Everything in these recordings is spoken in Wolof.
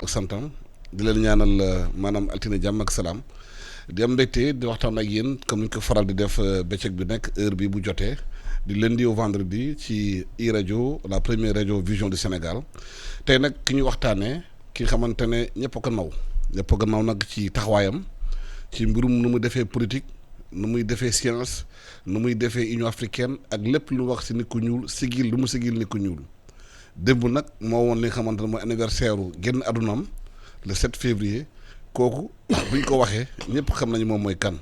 ak santam di leen ñaanal maanaam altine jàmm ak salaam di am mbégte di waxtaan ak yéen comme ni ko faral di def bëccëg bi nekk heure bi bu jotee di lundi au vendredi ci iRadio la première radio vision du Sénégal tey nag ki ñu waxtaanee ki nga xamante ne ñëpp a ko naw nag ci taxawaayam ci mbirum nu mu defee politique nu muy defee science nu muy defee Union africaine ak lépp lu wax si nit ku ñuul sigil lu mu sigil nit ku ñuul démb nag moo woon li nga xamante ne mooy anniversaire u génn addunaam le 7 février kooku buñ ko waxee ñëpp xam nañu moom mooy kan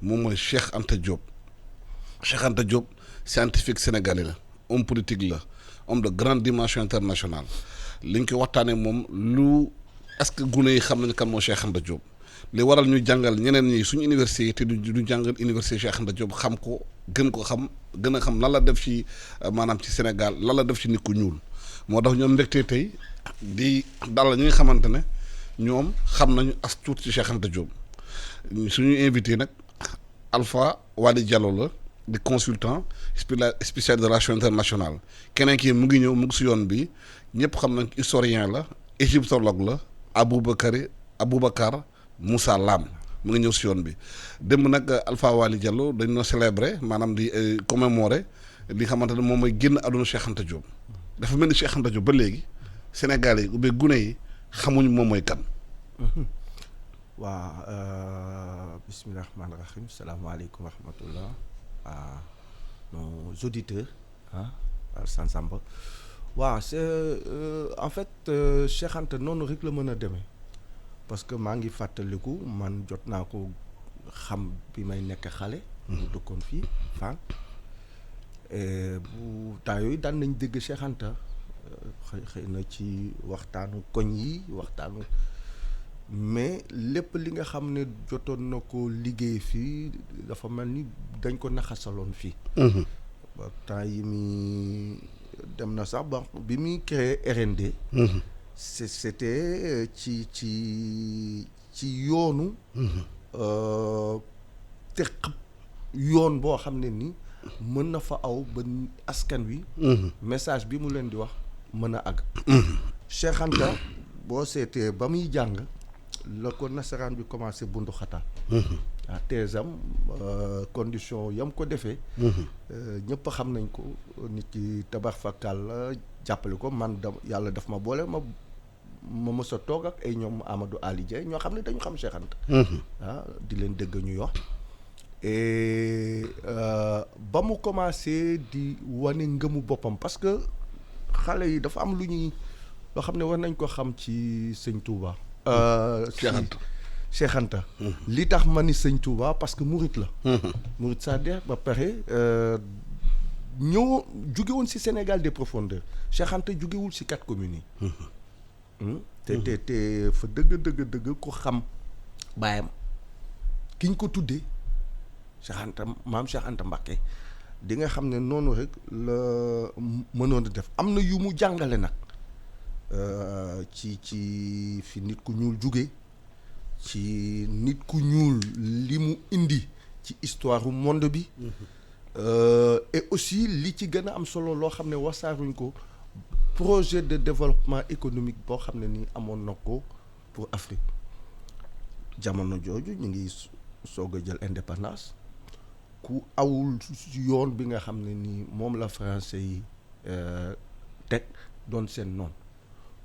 moom mooy Cheikh Anta Diop scientifique sénégalais la homme politique la homme de grande dimension internationale liñ ko waxtaanee moom lu est-ce que gune yi xam nañu kan moo Cheikh Anta Diop li waral ñu jàngal ñeneen ñi suñu université te du jàngal université Cheikh Anta Diop xam ko gën a xam lan la def ci maanaam ci Sénégal lan la def ci nit ku ñuul moo tax ñoom mbégte tey di dal ñi nga xamante ne ñoom xam nañu as tuut ci Cheikh Anta Diop suñu invité nag Alpha Wali Diallo la di consultant spécial de relation internationale keneen kii mu ngi ñëw mu ngi si yoon bi ñëpp xam nañ historien la égyptologue la Aboubacar Moussa Lam mu ngi ñëw si yoon bi démb nag Alpha Wali Diallo dañ noo célébrer maanaam di commémorer li xamante ne moom mooy génn àdduna Cheikh Anta Diop dafa mel ni Cheikh Anta Diop ba léegi Sénégalais yi ubbi gune yi xamuñ moom mooy kan. waaw bisimilah rahmaani rahim salaamaaleykum wa rahmatullah à nos auditeurs Alassane Samba waaw c'est en fait Cheikh Anta noonu rek la mën a demee parce que maa ngi fàttaliku man jot naa ko xam bi may nekk xale. ñu dëkkoon fii Fann bu temps yooyu daan nañ dégg Cheikh Anta xëy na ci waxtaanu koñ yi waxtaanu mais lépp li nga xam ne jotoon na ko liggéey fii dafa mel ni dañ ko naxasaloon fii. ba temps yi mi dem na sax ba bi muy créé RND. C'était ci yoonu. te yoon boo xam ne ni mën na fa aw ba askan wi. message bi mu leen di wax mën a àgg. Cheikh Anta boo seetee ba muy jàng la ko nasaraan bi commencé bundu xataan. ah teesam condition yam ko defee. ñëpp xam nañ ko nit ki tabax fakal la jàppale ko man yàlla daf ma boole ma mës a toog ak ay ñoom Amadou Ali Dieng ñoo xam ne dañu xam Cheikh Anta. di leen dégg ñuy wax. et ba mu commencé di wane ngëmu boppam parce que xale yi dafa am loo xam ne war nañ ko xam ci sëñ Touba. Cheikh Anta li tax ma ni sëñ Touba parce que murit la. murit c'est-à-dire ba pare ñëw jóge woon ci Sénégal des profondeurs Cheikh Anta jógewul ci 4 communes yi. te fa dëgg ko xam baayam ki ñu ko tuddee Cheikh Anta maam Cheikh Anta Mbacké di nga xam ne noonu rek la mënoon a def am na yu mu jàngale nag ci fi nit ku ñuul jóge ci nit ku ñuul li mu indi ci histoire du monde bi. Et aussi li ci gën a am solo loo xam ne wasaaruñ ko projet de développement économique boo xam ne ni amoon na ko pour Afrique jamono jooju ñu ngi soog a jël indépendance ku awul yoon bi nga xam ne ni moom la français yi teg doon seen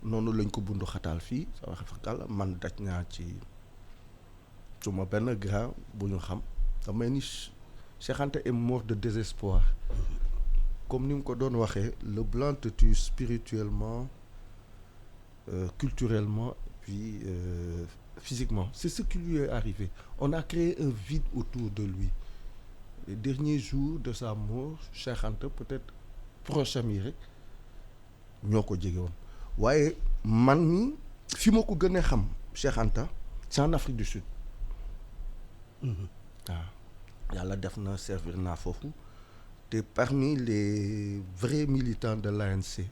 noonu lañ ko bundu xataal fii sama xafakal man daj naa ci suma benn grand bu ñu xam damay ni Cheikh Anta est mort de désespoir comme ni mu ko doon waxee le blanc te tue spirituellement culturellement puis physiquement c'est ce qui lui est arrivé on a créé un vide autour de lui les derniers jours de sa mort Cheikh Anta peut-être prochain yi rek ñoo ko jege woon waaye man mi fi ma ko gën a xam Cheikh Anta c'est en Afrique du Sud. waaw yàlla def na servir naa foofu te parmi les vrais militants de l'ANC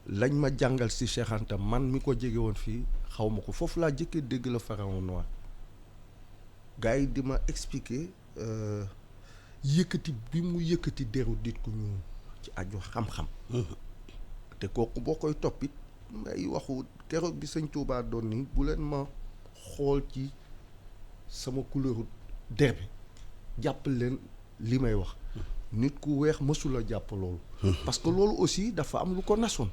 lañ ma jàngal ci Cheikh Anta man mi ko jege woon fii xaw ma ko foofu laa jëkkee dégg la pharaon noir gars yi di ma expliquer yëkkati bi mu yëkkati deru nit ku ñu ci aju xam-xam. te kooku boo koy toppit ay waxu keroog bi sëñ Touba doon ni bu leen ma xool ci sama couleur der bi jàpp leen li may wax nit ku weex mësula jàpp loolu parce que loolu aussi dafa am lu ko nasoon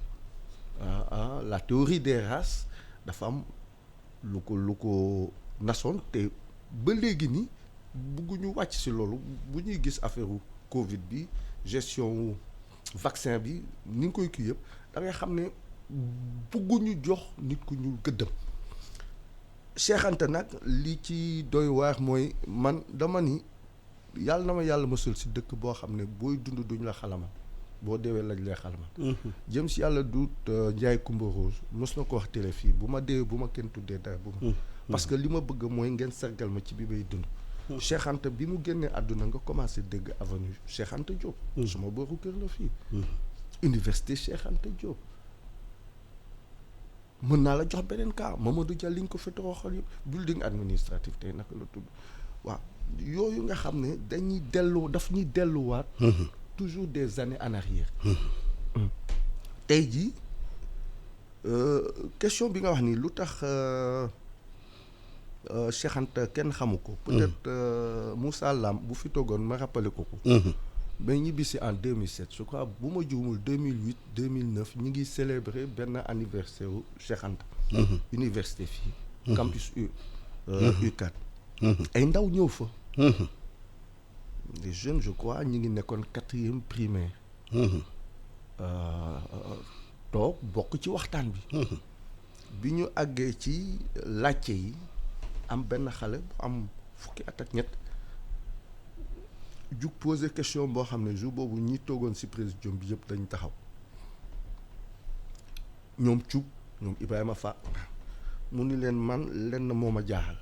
la théorie des races dafa am lu ko nasoon te ba léegi ni bugguñu wàcc si loolu bu ñuy gis affaire Covid bi gestion wu vaccin bi ni nga koy kii yëpp da ngay xam ne bugguñu jox nit ku ñuul gëddëm Cheikh Anta nag li ci doy waar mooy man dama ni yàlla na ma yàlla mësul si dëkk boo xam ne booy dund duñ la xalama boo deewee lañ lay xalama jëm si yàlla duut Njaay Kumba Rose mos na ko wax télé fii bu ma deewee bu ma kenn tuddee dara bu ma parce que li ma bëgg mooy ngeen sargal ma ci bi may dund Cheikh Anta bi mu génnee àdduna nga commencé dégg avenue Cheikh Anta Diop suma booru kër la fii université Cheikh Anta Diop mën naa la jox beneen cas Mamadou Dia liñ ko fi toroxal yëpp building administratif tey naka la tudd waaw yooyu nga xam ne dañuy daf ñuy delluwaat toujours des années en arrière tey jii question bi nga wax ni lu tax Cheikh Anta kenn xamu ko peut-être Moussa Lam bu fi toogoon ma rappelé ko mais ñibbisi en 2007 je crois bu ma juumul 2008 2009 ñi ngi célébrer benn anniversaire u Cheikh Anta université fii campus U4 ay ndaw ñëw fa les jeunes je crois ñi ngi nekkoon 4e primaire toog bokk ci waxtaan bi ñu àggee ci laajte yi am benn xale bu am fukki at ak ñett jug posé question boo xam ne jour boobu ñi toogoon si présidium bi yëpp dañ taxaw ñoom Thioub ñoom Ibrahima Fa mu ni leen man lenn moo ma jaaxal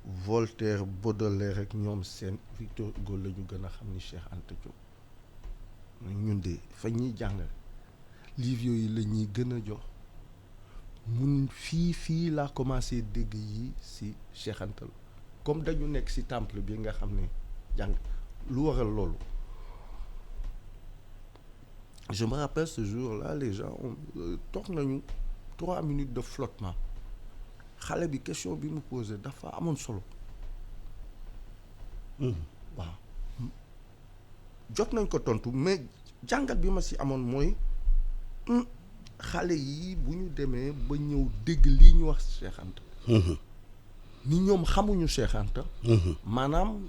Voltaire Baudelaire rek ñoom seen Victor Hugo la ñu gën a xam ni Cheikh Anta Diop ñun de fa ñuy jàngale livre yooyu la ñuy gën a jox mun fii laa commencé dégg yi si Cheikh Anta la comme dañu nekk si temple bi nga xam ne jàng lu waral loolu je me rappelle ce jour-là les gens toog nañu 3 minutes de flottement xale bi question bi mu posé dafa amoon solo waaw jot nañ ko tontu mais jàngat bi ma si amoon mooy xale yi bu ñu demee ba ñëw dégg lii ñu wax Cheikh Anta ni ñoom xamuñu Cheikh Anta maanaam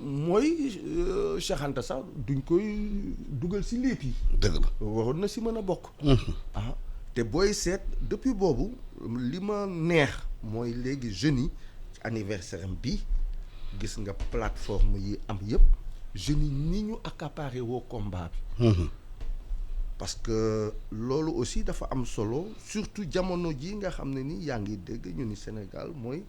mooy Cheikh Anta sax duñ koy dugal si lépp yi dëgg la waroon na si mën a bokk te booy seet depuis boobu li ma neex mooy léegi jeunes yi ci anniversaire am bi gis nga plateforme yi am yëpp jeunes yi ni ñu accaparé woo combat bi parce que loolu aussi dafa am solo surtout jamono ji nga xam ne ni yaa ngi dégg ñu ni Sénégal mooy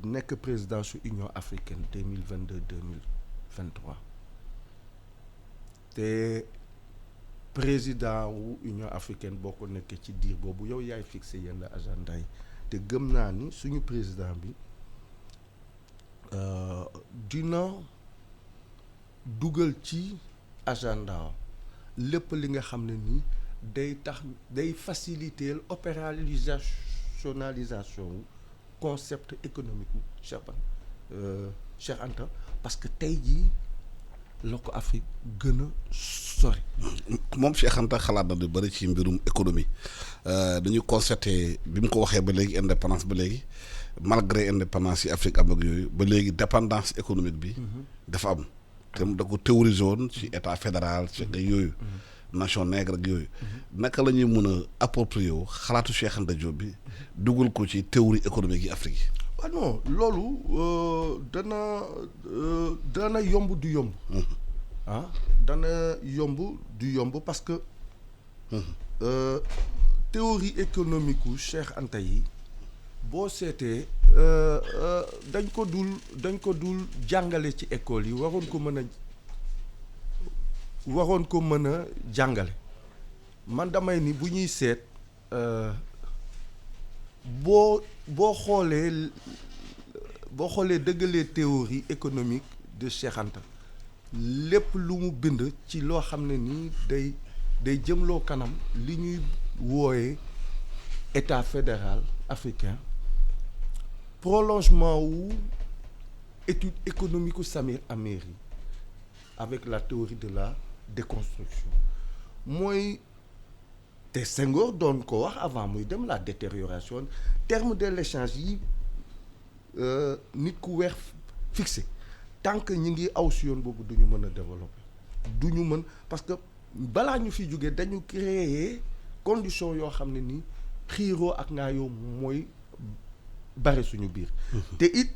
nekk président su Union africaine 2022 2023 te président wu Union africaine boo ko nekkee ci diir boobu yow yaay fixé yenn agenda yi te gëm naa ni suñu président bi dina dugal ci agenda lépp li nga xam ne ni day faciliter opérationnalisation concept économique Cheikh Anta parce que tey jii la ko Afrique gën a sori. moom Cheikh Anta xalaat na lu bëri ci mbirum économie dañu constaté bi mu ko waxee ba léegi indépendance ba léegi malgré indépendance yi Afrique am ak yooyu ba léegi dépendance économique bi dafa am te da ko théorisé woon ci état fédéral ci yooyu nation nègre ak yooyu naka la ñuy mën a approprier wu xalaatu Cheikh Anta Diop bi dugal ko ci théorie économique yi Afrique yi. ah non loolu dana yomb du yomb dana yomb du yomb parce que théorie économique wu Cheikh Anta yi boo seetee dañ ko dul jàngale ci école yi waroon ko mën a jàngale man damay ni bu ñuy seet boo xoolee dëggalee théorie économique de Cheikh Anta lépp lu mu bind ci loo xam ne nii day day jëmloo kanam li ñuy wooyee état fédéral africain, prolongement wu étude économique u Samir Améry avec la théorie de la déconstruction mooy te Senghor doon ko wax avant muy dem la détérioration terme de l'échange yi nit ku weex fixé tant que ñi ngi aw si yoon boobu du ñu mën a développer du ñu mën parce que balaa ñu fi jógee dañu créer condition yoo xam ne nii xiiroo ak ngaayoo mooy bari suñu biir te it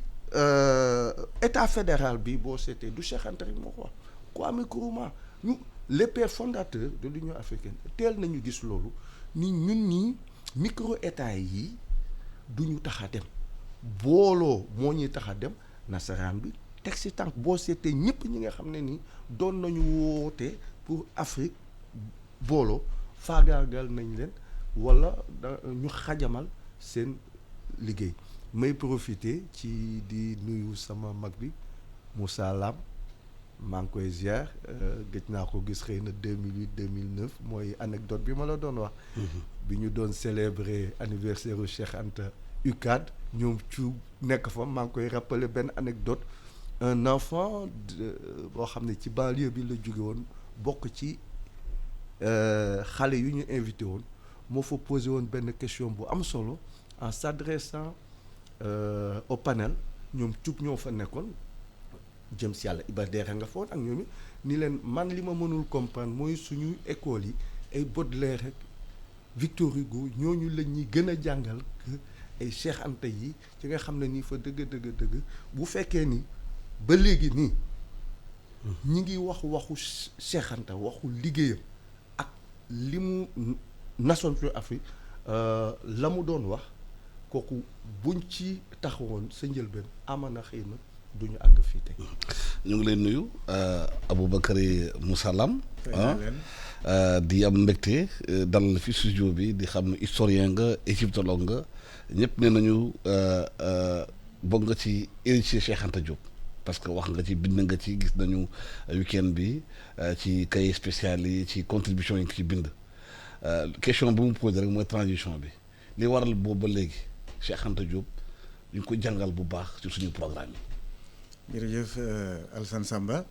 état fédéral bi boo seetee du Cheikh Anta rek moo ko wax Kwame Nkrumah ñu les pères fondateurs de l'Union africaine teel nañu gis loolu ni ñun ñii micro état yi du ñu tax a dem booloo moo ñuy tax a dem nasaraan bi teg si tànk boo seetee ñëpp ñi nga xam ne nii doon nañu woote pour Afrique booloo faagaagal nañ leen wala ñu xajamal seen liggéey may profiter ci di nuyu sama mag bi Moussa Lam maa ngi koy ziar gëj naa ko gis xëy na 2008 2009 mooy anecdote bi ma la doon wax bi ñu doon célébrer anniversaire u Cheikh Anta UCAD ñoom ci nekk fa maa ngi koy rappeler benn anecdote un enfant boo xam ne ci banlieue bi la jóge woon bokk ci xale yu ñu invité woon moo fa posé woon benn question bu am solo en s'adressant au panel ñoom cug ñoo fa nekkoon jëm si yàlla Iba Der nga foon ak ñoom ni leen man li ma mënul comprendre mooy suñu école yi ay Baudelaire rek Victor Hugo ñooñu la ñuy gën a jàngal que ay Cheikh Anta yi ci nga xam ne nii fa dëgg bu fekkee ni ba léegi nii ñi ngi waxu Cheikh Anta waxu liggéeyam ak li mu nasoon ci Afrique la mu doon wax kooku buñ ci taxawoon sa njëlbeen amana xëy na du ñu àgg fii tey. ñu ngi leen nuyu Aboubacry Moussa Lam di am mbégte dalal fi studio bi di xam ne historien nga égyptologue nga ñëpp ne nañu bokk nga ci héritier Cheikh Anta Diop parce que wax nga ci bind nga ci gis nañu week-end bi ci cahier spécial yi ci contribution yi nga ci bind question bi mu posé rek mooy transition bi li waral boobu ba léegi Cheikh Anta Diop ñu ko jàngal bu baax ci suñu programme yi. jërëjëf Alassane Samba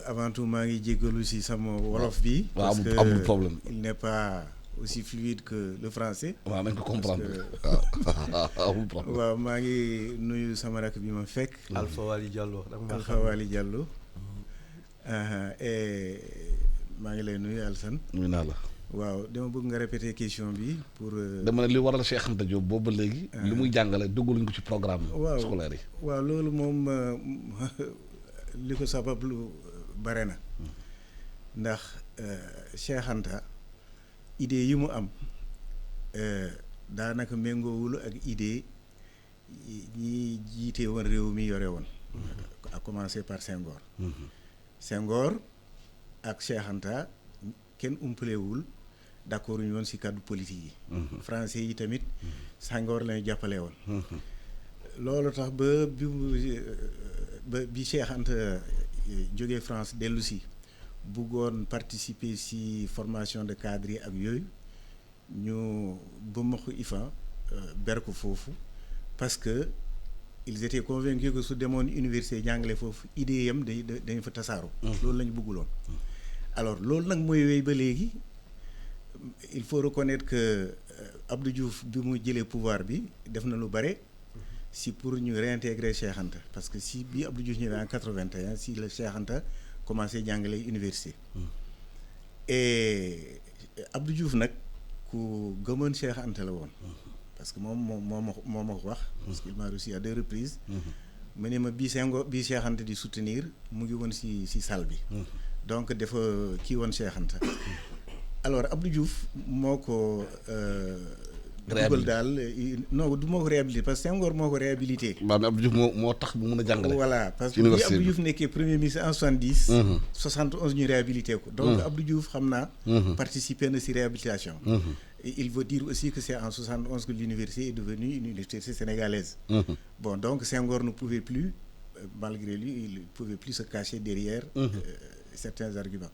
avant tout maa ngi jéggalu si sama wolof bi. waaw parce que amul problème. il n'est pas aussi fluide que le français. waaw nañ ko comprendre waaw amul problème. waaw maa ngi nuyu sama rakk bi ma fekk. Alpha Wali Diallo. Alpha Wali Diallo. et maa ngi lay nuyu Alassane. nuyu naa la. waaw dama bëgg nga répéter question bi pour. dama ne li waral Cheikh Anta Diop boobu ba léegi. li muy jàngale duggaluñ ko ci programme scolaire yi. waaw loolu moom li ko sabab lu bare na ndax Cheikh Anta idée yi mu am daanaka méngoowul ak idée ñi jiite woon réew mi yore woon. à commencer par Senghor. Senghor ak Cheikh Anta kenn umpalewul d'accord ñu woon ci cadre politique yi. français yi tamit Senghor lañu jàppale woon. loolu tax bi Cheikh Anta jógee France dellu si bëggoon participer ci formation de cadre yi ak yooyu ñu ba ma ko IFAN ber ko foofu parce que ils étaient convaincus que su demoon université jàngale foofu idée yam dañu fa tasaaroo. loolu la ñu bëgguloon. alors loolu nag mooy wéy ba léegi il faut reconnaître que Abdou Diouf bi mu jëlee pouvoir bi def na lu bare si pour ñu réintégrer Cheikh Anta parce que si bi Abdou Diouf ñëwee en 81 si la Cheikh Anta commencé jàngale université. et Abdou Diouf nag ku gëmoon Cheikh Anta la woon. parce que moo ma ko wax. parce qu'il m'a reçu à 2 reprises. mu ne ma bii Cheikh Anta di soutenir mu ngi woon si salle bi. donc dafa kii woon Cheikh Anta. alors Abdou Diouf moo ko. dugal daal non du moo ko réhabilité parce que Senghor moo ko réhabilité. maanaam Abdou Diouf moo tax mu mun a jàngale. voilà parce que bi Abdou Diouf nekkee premier ministre en 70. 71 ñu réhabilité ko. donc Abdou Diouf xam naa. participer na si réhabilitation. Et il veut dire aussi que c'est en 71 que l'université est devenue une université sénégalaise. Bon, donc Senghor ne pouvait plus, malgré lui, il ne pouvait plus se cacher derrière certains arguments.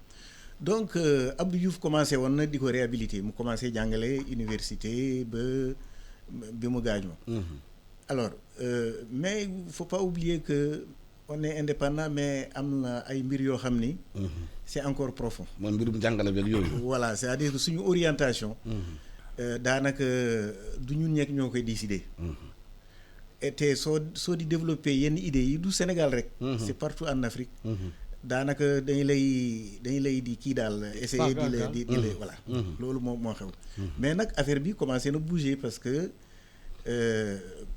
donc Abdou Diouf commencé woon na di ko réhabiliter mu commencé jàngale université ba bi mu gaañoo. alors mais faut pas oublier que on est indépendant mais am na ay mbir yoo xam ni. c'est encore profond. mooy mbirum jàngale beeg yooyu. voilà c'est-à-dire que suñu orientation. daanaka du ñun ñekk ñoo koy décider. et te soo di développer yenn idées yi du Sénégal rek. c'est partout en Afrique. daanaka dañu lay di kii daal essayer di la voilà. loolu moo xew. mais nag affaire bi commencé na bouger parce que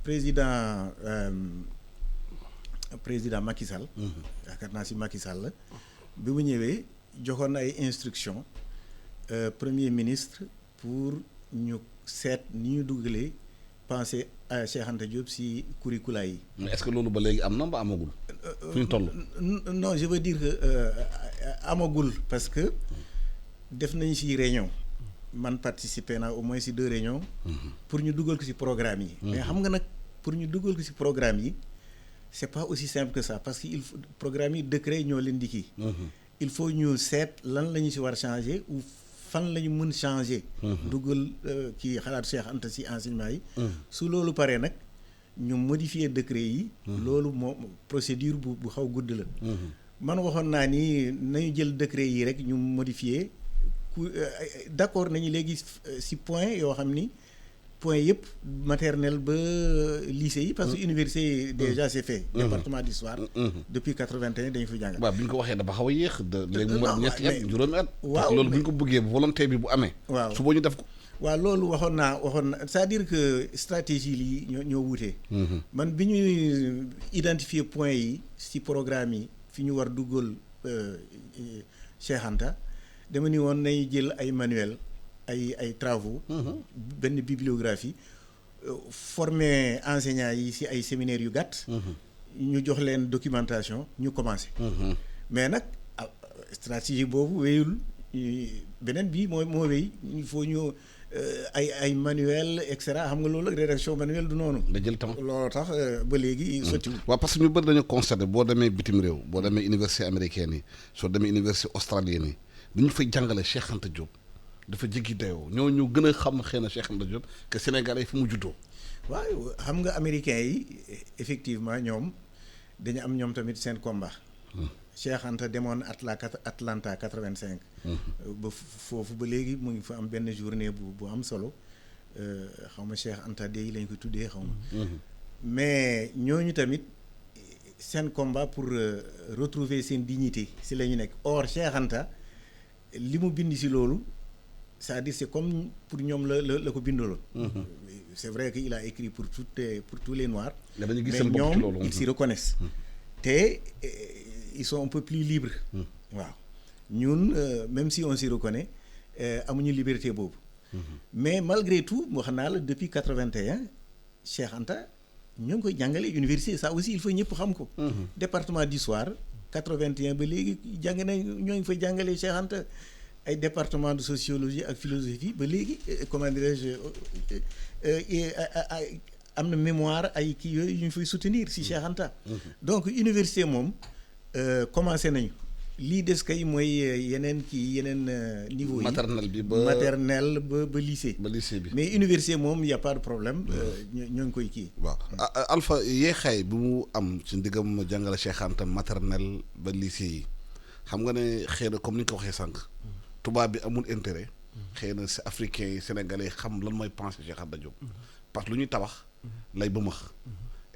président Macky Sall. yaakaar naa si Macky Sall la bi mu ñëwee joxoon na ay instructions premier ministre pour ñu seet ni ñu dugalee pensée à Cheikh Anta Diop si curricula yi. mais est-ce que loolu ba léegi am na ba amagul. fu ñu toll. non je veux dire que amagul parce que def nañ si réunion man participer naa au moins si 2 réunions. pour ñu dugal ko si programme yi. mais xam nga nag pour ñu dugal ko si programme yi c'est pas aussi simple que ça parce que il faut programme yi décret ñoo leen di kii. il faut ñu seet lan la ñu si war changer ou fan la ñu mën changer. dugal kii xalaat Cheikh Anta si enseignement yi. su loolu paree nag ñu modifier décret yi. loolu moo procédure bu xaw gudd la. man waxoon naa ni nañu jël décret yi rek ñu modifier d'accord nañu léegi si point yoo xam ni point yëpp maternelle ba lycée yi parce que université déjà c'est fait. département d'histoire. depuis 81 dañu fi jàngal. waaw bi ñu ko waxee dafa xaw a yéex. léegi mu mat ñetti at juróomi at. waaw loolu bu ñu ko bëggee volonté bi bu amee. waaw su boo ñu def ko. waaw loolu waxoon na c'est-à-dire que stratégie lii ñoo wutee. man bi ñuy identifier point yi ci programme yi fi ñu war duggal Cheikh Anta dama ni woon nañu jël ay manuel ay travaux. benn bibliographie former enseignants yi ci ay séminaires yu gàtt. ñu jox leen documentation ñu commencer. mais nag stratégie boobu wéyul beneen bi moo wéy il faut ñu. ay manuel et cetera xam nga loolu rédaction manuel du noonu. da jël temps loolu tax ba léegi sottiwul. waaw parce que ñu bëri dañu constaté boo demee bitim réew boo demee université américaine yi soo demee université australienne yi dañu fay jàngale Cheikh Anta Diop dafa jéggi dayoo ñoo gën a xam xëy na Cheikh Anta Diop que Sénégalais yi fi mu juddoo. waaw xam nga américains yi effectivement ñoom dañu am ñoom tamit seen combat. Cheikh Anta demoon Atlanta 85. ba foofu ba léegi mu ngi fa am benn journée bu am solo xaw ma Cheikh Anta Day lañ ko tuddee xaw ma. mais ñooñu tamit seen combat pour retrouver seen dignité si la ñu nekk or Cheikh Anta li mu bind si loolu c'est-à-dire c'est comme pour ñoom la ko bindaloon. c'est vrai que il a écrit pour tous les noirs. mais ñoom ils s'y reconnaissent. te ils sont un peu plus libres. waaw ñun même si on s'y reconnaît amuñu liberté boobu. mais malgré tout wax naa la depuis 81 Cheikh Anta ñoo ngi koy jàngale université ça aussi il faut ñëpp xam ko. département d'histoire 81 ba léegi jàng nañ ñoo ngi fay jàngale Cheikh Anta ay département de sociologie ak philosophie ba léegi comment dirais-je am na mémoire ay kii yooyu ñu fay soutenir si Cheikh Anta. donc université moom commencé nañu lii des kay mooy yeneen niveau yi. maternelle bi maternelle ba lycée. ba lycée bi mais université moom y a pas de problème. ñoo ngi koy kii. waaw Alpha yeexaay bi mu am ci ndigam jàngale Cheikh Anta maternelle ba lycée yi xam nga ne xëy na comme ni ñu ko waxee sànq. tubaab bi amul intérêt. xëy na si africains yi sénégalais xam lan mooy pensée Cheikh Anta Diop. parce que lu ñuy tabax. lay ba max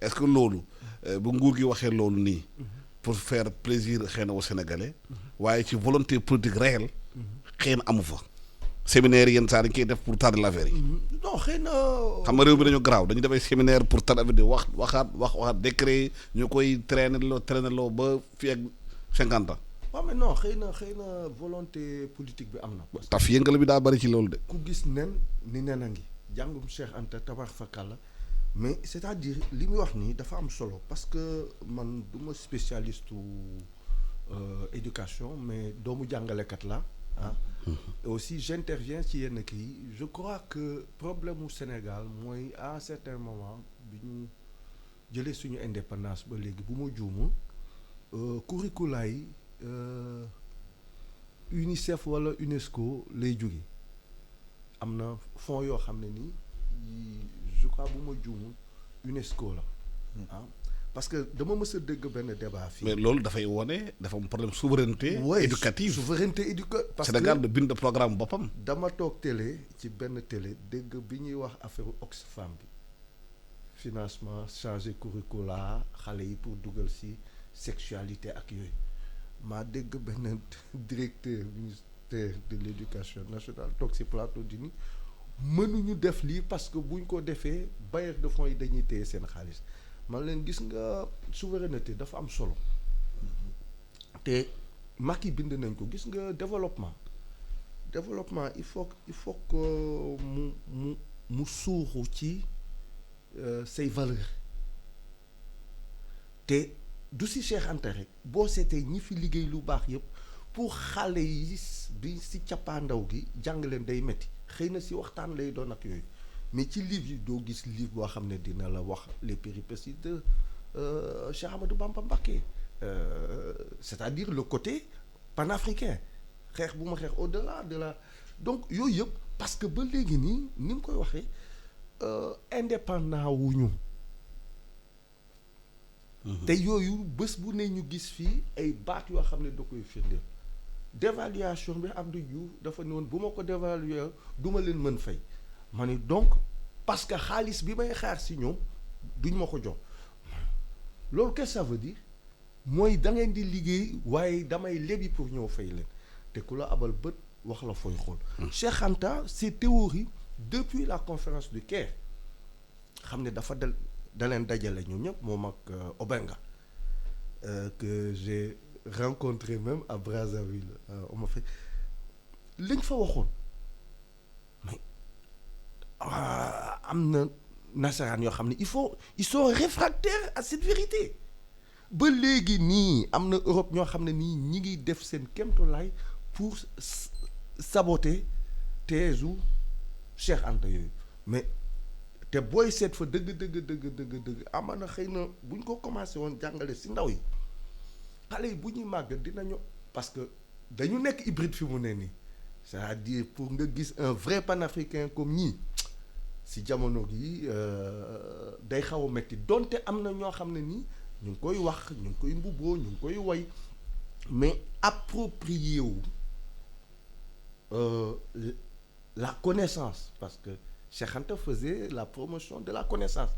est-ce que loolu bu nguur gi waxee loolu nii. pour faire plaisir xëy na aux Sénégalais. waaye ci volonté politique réelle. xëy na amu fa. séminaire yenn saa dañ koy def pour tardé l'affaire yi. non xëy na. xam nga réew mi dañu garaaw dañu defee séminaire pour tardé affaire di waxaat décret ñu koy traîner loo ba fii ak 50 ans. waaw mais non xëy na volonté politique bi am na. taf yëngale bi daa bari ci loolu de. ku gis nen ni nen a ngi jàngum Cheikh Anta tabax fakàlla mais c'est-à-dire li muy wax nii dafa am solo parce que man du ma spécialiste éducation mais doomu jàngalekat la ah. et aussi j'interviens ci yenn kii je crois que problème mu Sénégal mooy à un certain moment bi ñu jëlee suñu indépendance ba léegi bu ma juumu curricula yi UNICEF wala UNESCO lay jóge am na fonds yoo xam ne nii je crois bu ma juumul UNESCO la ah parce que dama mës a dégg benn débat fii. mais loolu dafay wone dafa am problème souveraineté éducative souveraineté éducative parce que Sénégal de bind programme boppam. dama toog télé ci benn télé dégg bi ñuy wax affaire Oxfam bi financement changé curricula xale yi pour dugal ci sexualité ak yooyu maa dégg benn directeur ministère de l'éducation nationale toog ci plateau di ni mënuñu def lii parce que buñ ko defee bailleurs de fonds yi dañuy téye seen xaalis man leen gis nga souveraineté dafa am solo te Macky bind nañ ko gis nga développement il faut que mu suuxu ci say valeurs te du si Cheikh Anta rek boo seetee ñi fi liggéey lu baax yëpp pour xale yi di si cappaandaw gi jàng leen day metti xëy na si waxtaan lay doon ak yooyu mais ci livre yi doo gis livre boo xam ne dina la wax les péripéties de Cheikh Ahmadou Bamba Mbacké c'est-à-dire le côté panafricain xeex bu ma xeex au-delà de la donc yooyu yëpp parce que ba léegi nii ni nga koy waxee indépendant wuñu te yooyu bés bu ne ñu gis fii ay baat yoo xam ne da koy firndeel dévaluation bi Abdou Diouf dafa ne woon bu ma ko dévaluer du ma leen mën fay ma ni donc parce que xaalis bi may xaar si ñoom duñ ma ko jox loolu qu'est-ce que ça veut dire mooy da ngeen di liggéey waaye damay lebi pour ñëw fay leen te ku la abal bët wax la fooy xool. Cheikh Anta ses théories depuis la conférence du Caire xam ne dafa da leen dajale ñoom ñëpp moom ak Obenga que j'ai rencontré même à Brazzaville on m'a fait liñ fa waxoon mais am na nasaraan yoo xam ne ils sont réfractaires à cette vérité ba léegi nii am na Europe ñoo xam ne nii ñi ngi def seen kéemtulaay pour saboter thèse u Cheikh Anta yooyu mais te booy seet fa dëgg amana xëy na bu ñu ko commencé woon jàngale si ndaw yi xale yi bu ñuy màgg dinañu parce que dañu nekk hybride fi mu ne nii c'est-à-dire pour nga gis un vrai panafricain comme ñii si jamono gi day xaw a metti donte am na ñoo xam ne nii ñu ngi koy wax ñu ngi koy mbubboo ñu ngi koy woy mais approprié wu la connaissance parce que Cheikh Anta faisait la promotion de la connaissance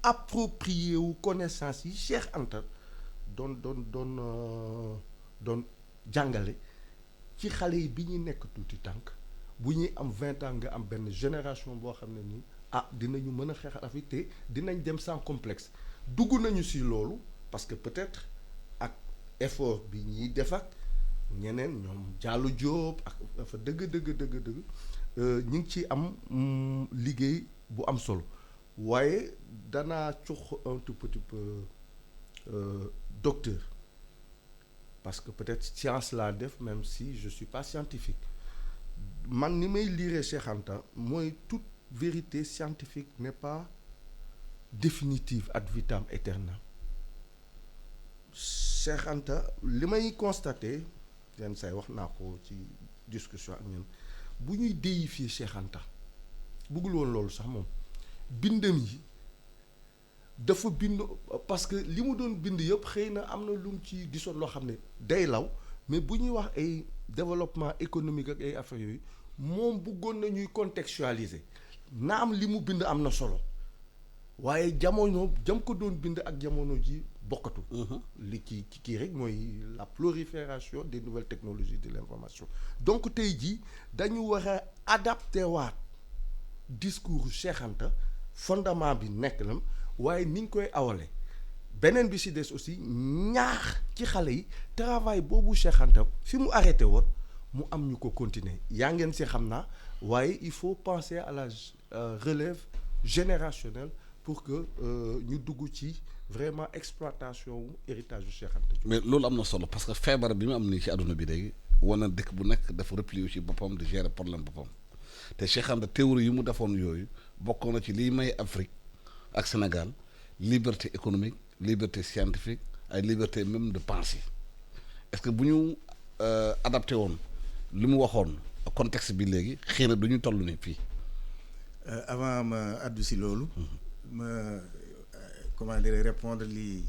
approprié wu connaissance yi Cheikh Anta doon jàngale ci xale yi bi ñuy nekk tuuti tànk bu ñuy am 20 ans nga am benn génération boo xam ne nii dinañu mën a xeex Afrique te dinañ dem sans complexe dugg nañu si loolu parce que peut-être ak effort bi ñuy def ak ñeneen ñoom Diallo Diop ak dafa dëgg ñu ngi ci am liggéey bu am solo waaye danaa cox un tout petit peu docteur parce que peut-être science laa def même si je suis pas scientifique man ni may lire Cheikh Anta mooy toute vérité scientifique n'est pas définitive ad vitam aeternam Cheikh Anta li may constater yenn say wax naa ko ci discussion ak ñun bu ñuy déifier Cheikh Anta bëggul woon loolu sax moom bindam yi dafa bind parce que li mu doon bind yëpp xëy na am na lu mu ci gisoon loo xam ne day law mais bu ñuy wax ay développement économique ak ay affaires yooyu moom bëggoon na ñuy contextualiser naam li mu bind am na solo waaye jamono jam ko doon bind ak jamono ji bokkatu li kii rek mooy la prolifération des nouvelles technologies de l'information donc tey jii dañu war a adapté waat discours Cheikh Anta fondement bi nekk lam waaye ni ñu koy awale beneen bi ci des aussi ñaax ci xale yi travail boobu Cheikh Anta fi mu arrêté woon mu am ñu ko continuer yaa ngeen ci xam naa waaye il faut penser à la relève générationnelle pour que ñu dugg ci vraiment exploitation wu héritage du Cheikh Anta. mais loolu am na solo parce que feebar bi mu am nii ci àdduna bi léegi wana dëkk bu nekk dafa replié ci boppam di gérer problème boppam te Cheikh Anta théorie yi mu defoon yooyu bokkoon na ci liy may Afrique ak Sénégal liberté économique liberté scientifique ay liberté même de pensée est-ce que bu ñu adapté woon li mu waxoon contexte bi léegi xëy na du ñu toll ni fii. avant ma addu si loolu. ma comment dire répondre li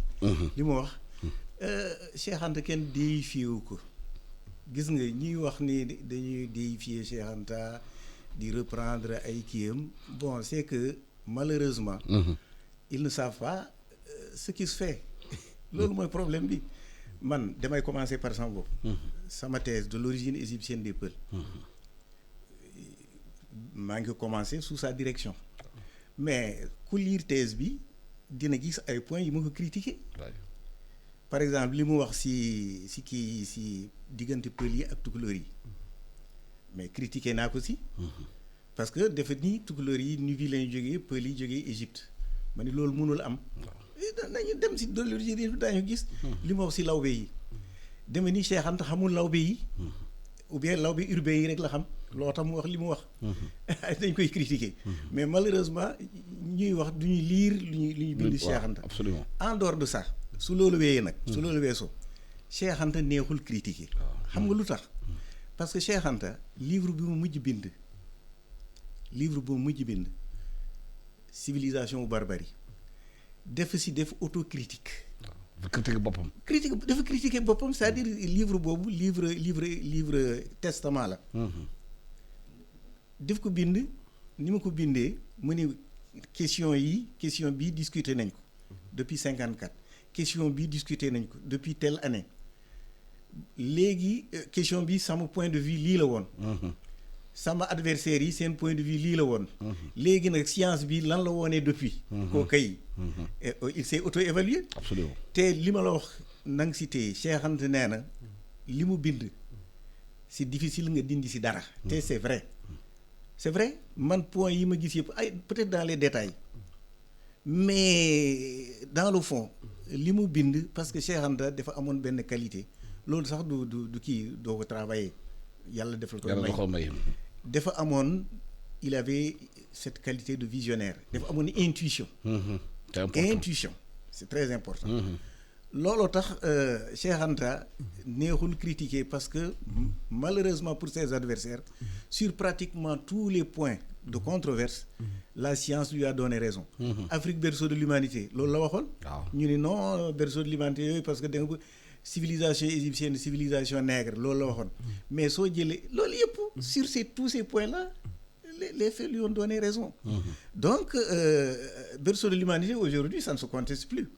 mu wax. Cheikh Anta kenn déifié wu ko. gis nga ñuy wax ni dañuy déifier Cheikh Anta di reprendre ay kiyam bon c'est que malheureusement. ils ne savent pas ce qui se fait. loolu mooy problème bi. man damay commencer par sama bopp. sama thèse de l'origine égyptienne des Peuls. maa ngi commencé sous sa direction. mais ku lire thèse bi dina gis ay points yi ma ko critiquer. par exemple li mu wax si diggante Pël yi ak Tukulóor yi mais critiquer naa ko si. parce que dafa ni Tukulóor yi Nubie lañu jógee Pël yi jógee Égypte ma ni loolu mënul am. nañu dem si dolli ji daañu gis. li ma wax si lawbe yi. deme ni Cheikh Anta xamul lawbe yi. ou bien lawbe urbain yi rek la xam. loo tax mu wax li mu wax. dañ koy critiquer. mais malheureusement ñuy wax du ñuy lire lu ñuy bind Cheikh Anta. absolument en dehors de ça. su loolu wéyee nag. su loolu weesoo Cheikh Anta neexul critiquer. xam nga lu tax. parce que Cheikh Anta livre bi mu mujj bind. civilisation ou barbarie. def autocritique. dafa critiquer boppam c'est-à-dire livre boobu livre testament la. def ko bind ni ma ko bindee mu ni question bii discuter nañ ko depuis 54 question bii discuter nañ ko depuis telle année léegi question bi sama point de vue lii la woon. sama adversaire yi seen point de vue lii la woon. léegi nag science bi lan la woonee depuis. kooku yi. il s'est auto-évalué. absolument te li ma la wax na nga si téye Cheikh Anta nee na li mu bind c'est difficile nga dindi si dara. te c'est vrai. c'est vrai man point yi ma gis yëpp ay peut-être dans les détails mais dans le fond li mu bind parce que Cheikh Anta dafa amoon benn qualité loolu sax du kii doo ko travailler yàlla defal ko may dafa amoon il avait cette qualité de visionnaire dafa amoon intuition. c'est important intuition c'est très important. looloo tax Cheikh Anta neexul critiquer parce que malheureusement pour ses adversaires sur pratiquement tous les points de controverse la science lui a donné raison. Afrique berceau de l'humanité loolu la waxoon. ñu ni non berceau de l'humanité yooyu parce que da nga civilisation égyptienne civilisation nègre loolu la waxoon. mais soo jëlee loolu yëpp sur tous ces points là les faits lui ont donné raison. donc berceau de l'humanité aujourd'hui ça ne se conteste plus.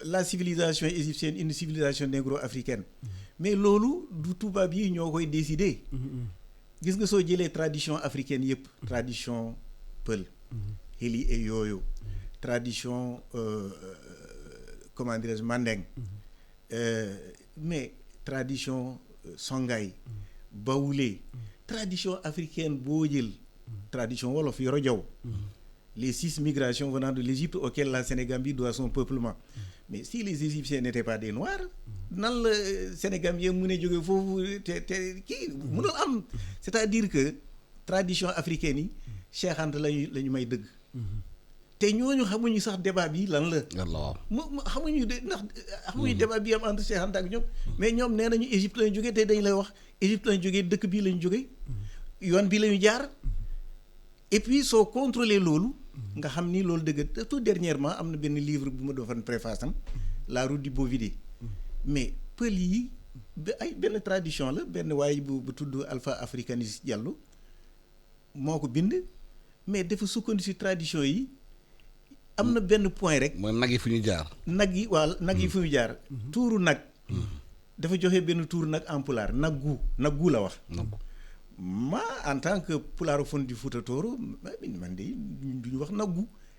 La civilisation égyptienne une civilisation négro-africaine. mais loolu du tubaab yi ñoo koy décider. gis nga soo jëlee tradition africaine yëpp. tradition Pël. Heli et Yooyo. tradition comment dirais-je Mandeng. mais tradition Songhai. Baoulé. tradition africaine boo jël. tradition wolof Yoro Diaw. les 6 migrations venant de l'Égypte auxquelles la Sénégambie doit son peuplement. mais si les Égyptiens n'étaient pas des Noirs nan la Sénégambie mu ne jóge foofu te kii mënul am. c'est-à-dire que tradition africaine yi Cheikh Anta la ñu may dëgg. te ñooñu xamuñu sax débat bi lan la. xamuñu débat bi am entre Cheikh Anta ak ñoom. mais ñoom nee nañu Égypte lañu jógee te dañ lay wax Égypte lañu jógee dëkk bii lañu jógee. yoon bi lañu jaar. et puis soo contrôler loolu. nga xam ni loolu dëgg tout dernièrement am na benn livre bu ma defoon préface am La route du Bovidé. mais Pël yi benn tradition la benn waaye bu tudd Alpha Africanis Diallo moo ko bind mais dafa sukkandiku ci tradition yi am na benn point rek. mooy nag yi fu ñu jaar. nag yi fu ñu jaar. tuuru nag. dafa joxe benn tuuru nag en pulaar naggu la wax. ma en tant que pulaarophone du Fouta Tooro man de du ñu wax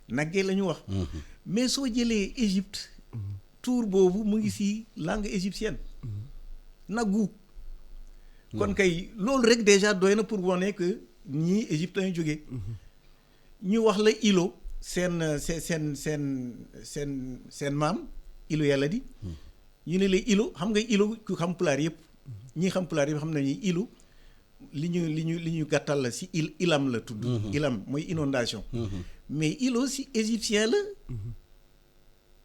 naggee la ñu wax. mais soo jëlee Égypte. tuur boobu mu ngi ci langue égyptienne. naggu. kon kay loolu rek déjà doy na pour wane que ñii Égypte lañu jógee. ñu wax la ilo seen maam ilo yàlla di. ñu ne la ilo xam nga ilo ku xam pulaar yëpp. ñii xam pulaar yëpp xam nañu ilo. li ñu gàttal la ci ilam la tudd. ilam mooy inondation. mais ilo ci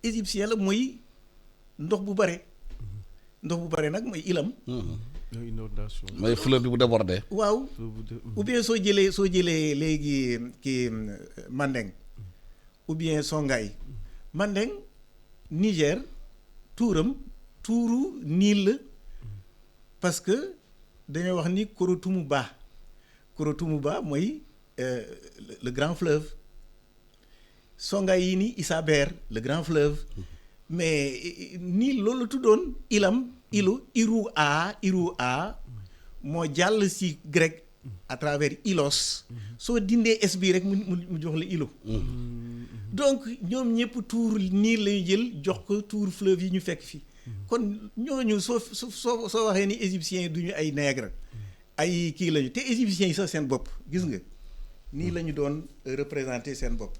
égyptien la mooy ndox bu bare. ndox bu bare nag mooy ilam. inondation. mooy fleuve bi bu débordé. waaw ou bien soo jëlee léegi kii Mandeng ou bien Songhai Mandeng Niger tuuru Nil la parce que dañoo wax ni Korotumba mooy le grand fleuve Songhai yi ni Issa Ber le grand fleuve mais Nil loolu la tuddoon Iru A moo jàll si grec à travers Ilos soo dindee S bi rek mu jox la Ilo donc ñoom ñëpp tuur Nil lañu jël jox ko tuur fleuve yi ñu fekk fi kon ñooñu soo waxee ni égyptiens yi duñu ay nègre ay kii lañu te égyptiens yi sax seen bopp gis nga nii la ñu doon représenter seen bopp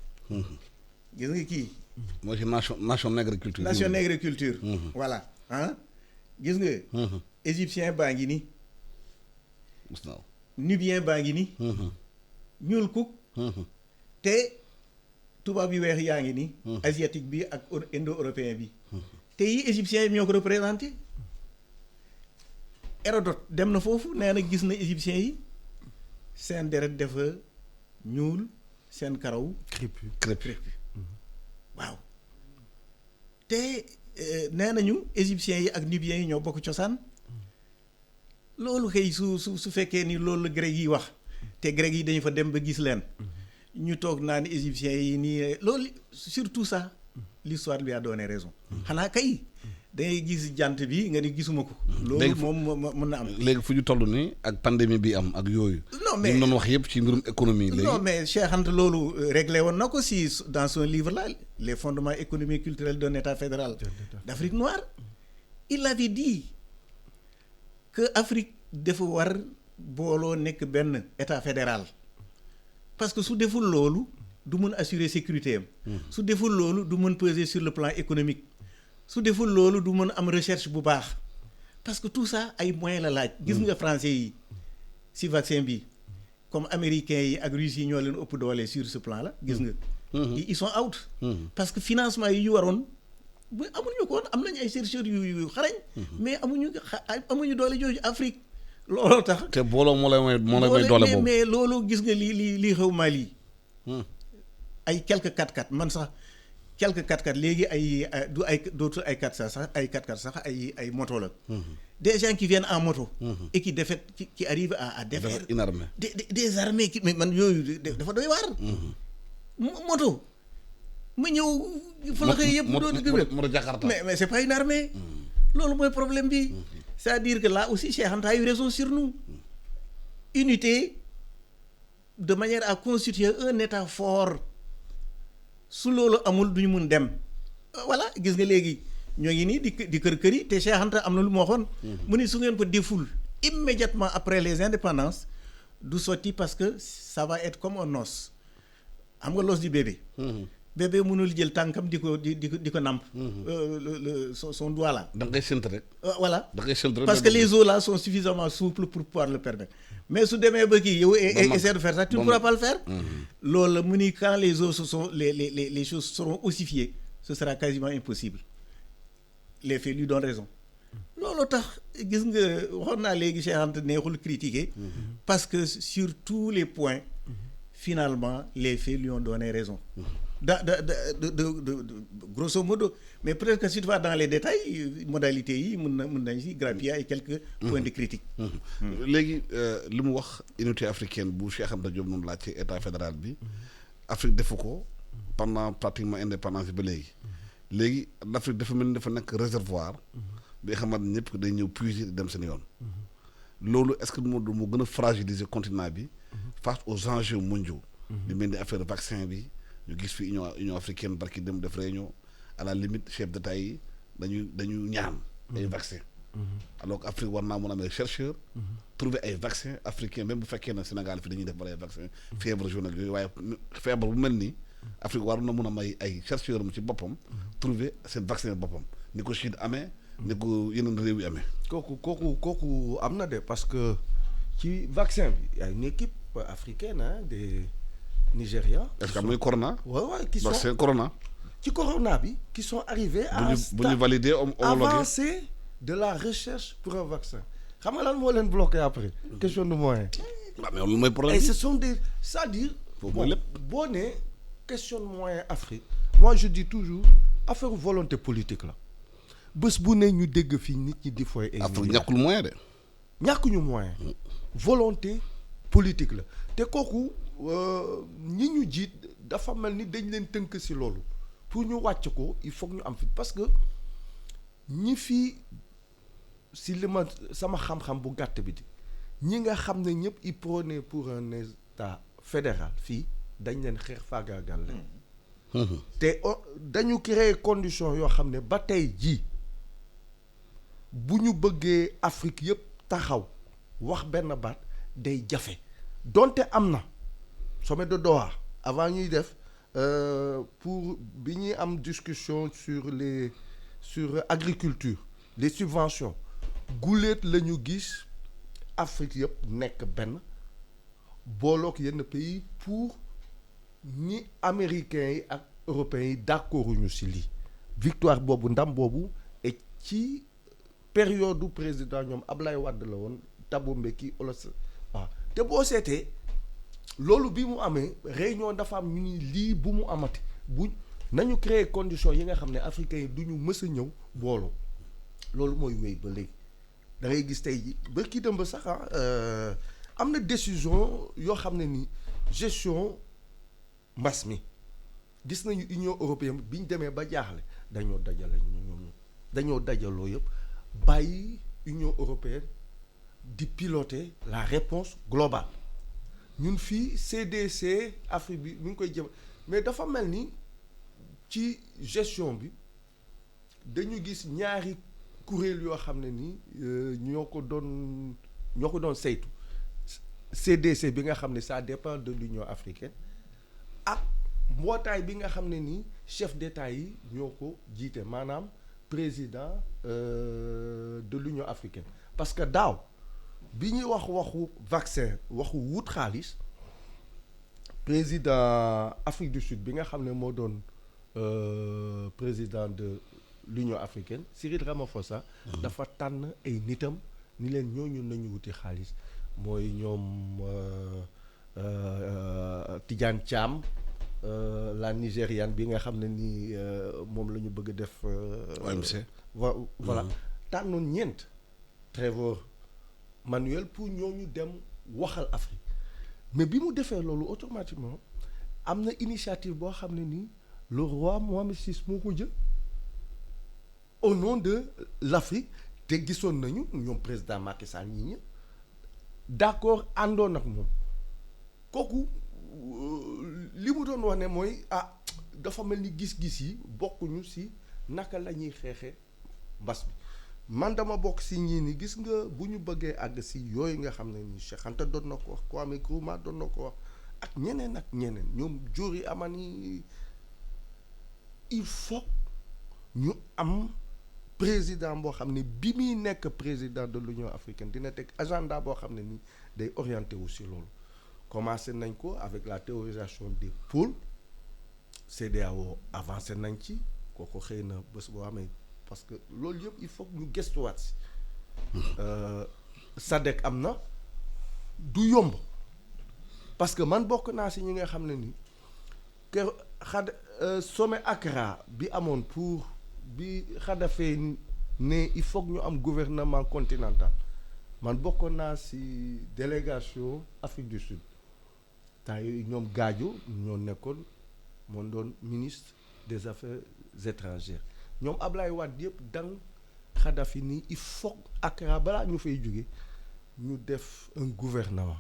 gis nga kii mooy ci nation nègre culture. nation nègre culture voilà gis nga égyptien baa ngi ni nubien baa ngi ni ñuul kuk te tubaab yu weex yaa ngi ni asiatique bi ak indo-européen bi te yi égyptiens yi ñoo ko représenté Hérodote dem na foofu nee na gis na égyptiens yi seen deret dafa ñuul seen karaw crépus waaw te nee nañu égyptiens yi ak nubiens yi ñoo bokk cosaan loolu kay su fekkee ni loolu la grec yi wax te grec yi dañu fa dem ba gis leen ñu toog naa ni égyptiens yi nii loolu surtout ça l'histoire lui a donné raison xanaa kay dangay gis jant bi nga ni gisuma ko loolu moom mën na am léegi fu ñu toll nii ak pandémie bi am ak yooyu non mais ñu doon wax yëpp ci mbirum économie léegi non mais Cheikh Anta loolu réglé woon na ko si dans son livre là les fondements économiques culturels d'un état fédéral d'Afrique noire il avait dit que Afrique dafa war booloo nekk benn état fédéral parce que su deful loolu du mën assurer sécurité am su deful loolu du mën peser sur le plan économique su deful loolu du mën am recherche bu baax parce que tout ça ay moyens la laaj gis nga français yi si vaccin bi comme américains yi ak russes yi ñoo leen ëpp doole sur ce plan là gis nga ils sont out parce que financement yi ñu waroon bu amuñu ko woon am nañu ay chercheurs yu xarañ mais amuñu doole jooju Afrique looloo tax te booloo moo lay may doole boobu mais loolu gis nga li xew Mali ay quelques 4x4 man sax quelques 4x4 léegi dootul ay 4x4 sax ay 4x4 sax ay moto la des gens qui viennent en moto et qui arrivent à défaire une armée des armées qui mais man yooyu dafa doy waar moto ma ñëw fa la xëy yëpp moto Jakarta mais c'est pas une armée loolu mooy problème bi c'est-à-dire que là aussi Cheikh Anta a eu raison sur nous unité de manière à constituer un état fort su loolu amul duñu mun dem voilà gis nga léegi ñoo ngi nii di kër yi te Cheikh Anta am na lu mu waxoon mu ni su ngeen ko deful immédiatement après les indépendances du sotti parce que ça va être comme un os xam nga l'os du bébé bébé mënul jël tànkam di ko namp son doigt là da ngay sënt rek voilà da ngay sënt rek parce que les os là sont suffisamment souples pour pouvoir le permettre mais su demee ba kii yow essaie de faire ça tu ne pourras pas le faire loolu la mu ni quand les os sont les choses seront ossifiées ce sera quasiment impossible les faits lui donnent raison loolu tax gis nga waxoon naa léegi Cheikh Anta neexul critiquer parce que sur tous les points finalement les faits lui ont donné raison de grosso modo mais peut-être que si tu vas dans les détails modalités yi mën nañ si grappiller ay quelques points de critique léegi li mu wax unité africaine bu Cheikh Anta Diop noonu laaj ci état fédéral bi Afrique defu ko pendant pratiquement indépendance bi ba léegi l'Afrique dafa mel ni dafa nekk réservoir bi nga xamante ñëpp day ñëw puiser dem seen yoon loolu est-ce que moo gën a fragiliser continent bi face aux enjeux mondiaux di mel ni affaire vaccin bi ñu gis fi union africaine barki dem def réunion à la limite chef d'état yi dañu ñaan ay vaccin alors que Afrique war naa mën a am ay chercheurs trouver ay vaccin africain même bu fekkee ne Sénégal fi dañuy def bari ay vaccin fièvre jaune ak yooyu waaye feebar bu mel nii Afrique war na mën a may ay chercheurs mu ci boppam trouver seen vaccin boppam ni ko Chine amee ni ko yeneen réew yi amee kooku am na de parce que ci vaccin bi y a une équipe africaine de Nigeria. est-ce que am nañu corona. waaw qui sont vaccin corona. ci corona bi qui sont arrivés à bu ñu valider homologué avancé de la recherche pour un vaccin xam nga lan moo leen bloqué après. question de moyens. waaw mais loolu mooy problème et bi. ce sont des c'est-à-dire. Foofu mooy lépp. boo nee question de moyens Afrique. moi je dis toujours affaire volonté politique la bés bu ne ñu dégg fii nit ñi di fooy. ay Afrique ñàkkul moyen de. ñàkkuñu moyen. volonté politique la te kooku ñi ñu jiit dafa mel ni dañ leen tënk ci loolu pour ñu wàcc ko il faut que ñu am fi parce que ñi fii ci li ma sama xam-xam bu gàtt bi di ñi nga xam ne ñëpp ils prônaient pour un état fédéral fii dañ leen xeex faagaagal leen. te dañu créer condition yoo xam ne ba tey jii bu ñu bëggee Afrique yëpp taxaw wax benn baat day jafe donte am na sommet de Doha avant ñuy def pour bi ñuy am discussion sur agriculture les subventions guléet la ñu gis Afrique yëpp nekk benn booloog yenn pays pour ñi américains yi ak européens yi d'accord ñu ci lii victoire boobu ndam boobu et ci période du président ñoom Ablaye Wade la woon Thabo Mbeki waaw te boo seetee loolu bi mu amee réunion dafa am ñu ni lii bu mu amati bu nañu créer conditions yi nga xam ne africains yi du ñu mës a ñëw booloo loolu mooy wéy ba léegi da ngay gis tey ji ba kii dem ba sax am na décision yoo xam ne ni gestion mbas mi gis nañu Union européenne bi ñu demee ba jaaxle dañoo dajaloo yëpp bàyyi Union européenne di piloter la réponse globale ñun fii CDC Afrique bi mu ngi koy jëm mais dafa mel ni ci gestion bi dañu gis ñaari kuréel yoo xam ne ni ñoo ko doon saytu CDC bi nga xam ne ça dépend de l'Union africaine ak mbootaay bi nga xam ne ni chef d'État yi ñoo ko jiite maanaam président de l'Union africaine parce que daaw bi ñuy waxu vaccin waxu wut xaalis président Afrique du Sud bi nga xam ne moo doon président de l'Union africaine Cyril Ramaphosa dafa tànn ay nitam ni leen ñooñu nañu wuti xaalis mooy ñoom Tidiane Thiam la Nigériane bi nga xam ne ni moom la ñu bëgg a def OMC voilà tànnoon ñeent Trevor Manuel pour ñooñu dem waxal Afrique mais bi mu defee loolu automatiquement am na initiative boo xam ne nii le roi Mohammed VI moo ko jël au nom de l'Afrique te gisoon nañu ñoom président Macky Sall ñi ñëpp d'accord àndoon ak moom kooku li mu doon wax ne mooy dafa mel ni gis-gis yi bokkuñu ci naka la ñuy xeexee mbas bi man dama bokk ci ñii ni gis nga bu ñu bëggee àgg ci yooyu nga xam ne ni Cheikh Anta doon na ko wax Kwame Nkrumah doon na ko wax ak ñeneen ñoom Diori Amani il faut ñu am président boo xam ne bi muy nekk président de l'Union africaine dina teg agenda boo xam ne ni day orienté wu ci loolu commencé nañ ko avec la théorisation des pôles CEDEAO avancé nañ ci kooku xëy na bés boo amee parce que loolu yëpp il faut que ñu gëstuwaat ci SADC am na du yomb parce que man bokk naa ci ñi nga xam ne ni que sommet Accra bi amoon pour bi Kadhafi ne il faut que ñu am gouvernement continental man bokkoon naa ci délégation Afrique du Sud temps yooyu ñoom Gadio ñoo nekkoon moo doon ministre des affaires étrangères ñoom Ablaye Wade yëpp dang Kadhafi nii il faut Accra balaa ñu fay jóge ñu def un gouvernement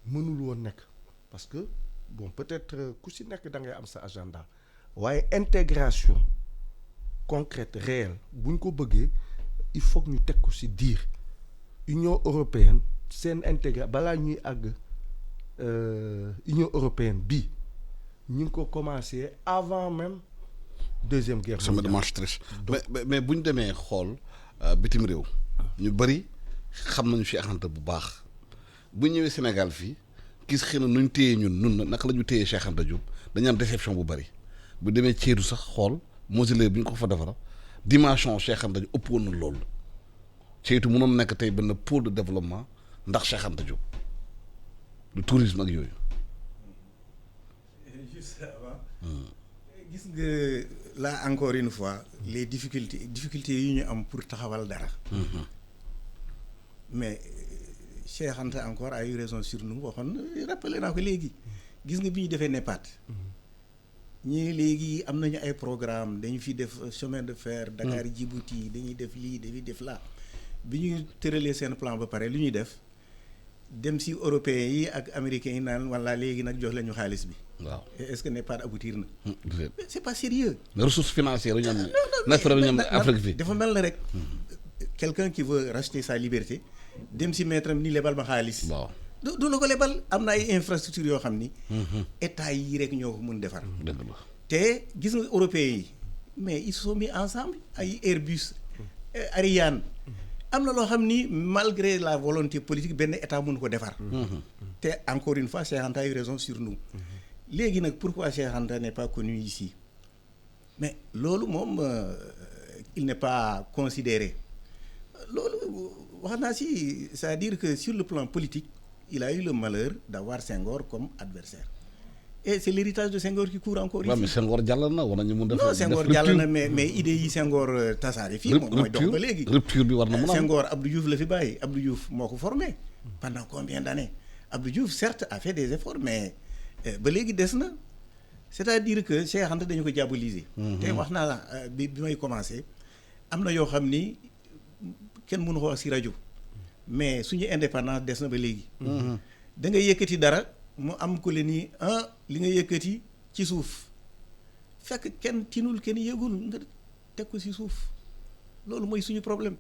mënul woon nekk parce que bon peut-être ku ci nekk da ngay am sa agenda waaye intégration concrète réelle bu ñu ko bëggee il faut que ñu teg ko ci diir Union européenne seen intégré balaa ñuy àgg Union européenne bi ñu ngi ko commencé avant même deuxième guerre mondiale. sommet de Maastricht mais bu ñu demee xool bitim réew ñu bëri xam nañu Cheikh Anta bu baax bu ñëwee Sénégal fii gis xëy na nu ñu téye ñun naka la ñu téye Cheikh Anta Diop dañu am déception bu bëri bu demee Thiédou sax xool mausolée bu ñu ko fa defara dimension Cheikh Anta Diop ëpp woon na loolu Ceytu mënoon nekk tey benn pôle de développement ndax Cheikh Anta Diop du tourisme ak yooyu. juste avant gis nga là encore une fois les difficultés yi ñu am pour taxawal dara. mais Cheikh Anta encore a eu raison sur nous waxoon rappelé naa ko léegi gis nga bi ñu defee NEPAD. ñii léegi am nañu ay programme dañu fi def chemin de fer Dakar Djibouti dañuy def lii dañuy def laa bi ñu tëralee seen plan ba pare lu ñuy def dem si européens yi ak américains yi naan walla léegi nag jox lañu xaalis bi. waaw est-ce que NEPAD aboutir na. c'est pas sérieux. mais ressources financières yu ñu am. naturelles yu ñu am Afrique fii. dafa mel na rek quelqu'un qui veut racheter sa liberté dem si maître am ni lebal ma xaalis. waaw du la ko lebal am na ay infrastructures yoo xam ni. état yi rek ñoo ko mun defar. dëgg la te gis nga européens yi mais ils se sont mis ensemble ay Airbus Ariane am na loo xam ni malgré la volonté politique benn état mënu ko defar. te encore une fois Cheikh Anta a eu raison sur nous. léegi nag pourquoi Cheikh Anta n'est pas connu ici mais loolu moom il n'est pas considéré loolu wax naa si c'est-à-dire que sur le plan politique il a eu le malheur d'avoir Senghor comme adversaire et c'est l'héritage de Senghor qui court encore ici. mais Senghor jàll na war nañu mun def. non Senghor jàll na mais idée yi Senghor tasaare fii moom mooy dox ba léegi. rupture bi war na mën a am Senghor Abdou Diouf la fi bàyyi Abdou Diouf moo ko formé pendant combien d'années Abdou Diouf certes a fait des efforts mais ba léegi des na c'est-à-dire que Cheikh Anta dañu ko diaboliser. te wax naa la bi may commencer am na yoo xam ni kenn mënu ko wax ci rajo mais suñu indépendance des na ba léegi. da ngay yëkkati dara mu am ko le ni li nga yëkkati ci suuf fekk kenn tinul kenn yëgul nga teg ko ci suuf loolu mooy suñu problème.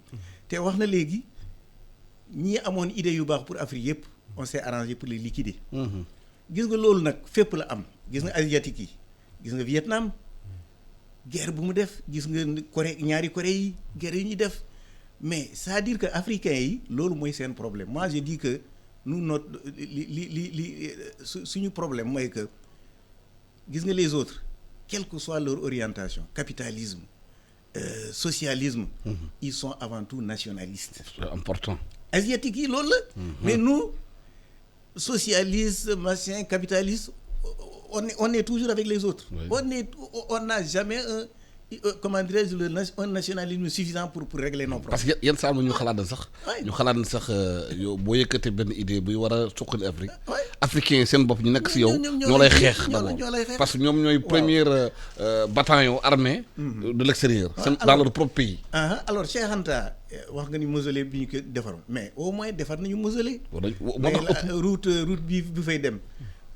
te wax na léegi ñi amoon idée yu baax pour Afrique yëpp on s'est arrangé pour les liquider. gis nga loolu nag fépp la am gis nga asiatique yi gis nga Vietnam guerre bu mu def gis nga Corée ñaari Corée yi guerre yi ñuy def mais c'est-à-dire que africains yi loolu mooy seen problème moi je dis que nous notre suñu problème mooy que gis nga les autres quelle que soit leur orientation capitalisme socialisme ils sont avant tout nationalistes. c'est important. asiatique yi loolu la. mais nous socialistes machin capitalistes on est toujours avec les autres. Oui. On n'a jamais comment dirais-je un nationalisme suffisant pour régler nos problèmes. parce que yenn saa ñu xalaat na sax. ñu xalaat na sax yow boo yëkkatee benn idée buy war a suqali Afrique. africains seen bopp ñu nekk si yow. ñoo lay xeex d'abord parce que ñoom ñooy première bataillon armé. de l'extérieur. dans leur propre pays. alors Cheikh Anta wax nga ni mausolée bi ñu ko defaroon mais au moins defar nañu mausolée. mais route bi fay dem.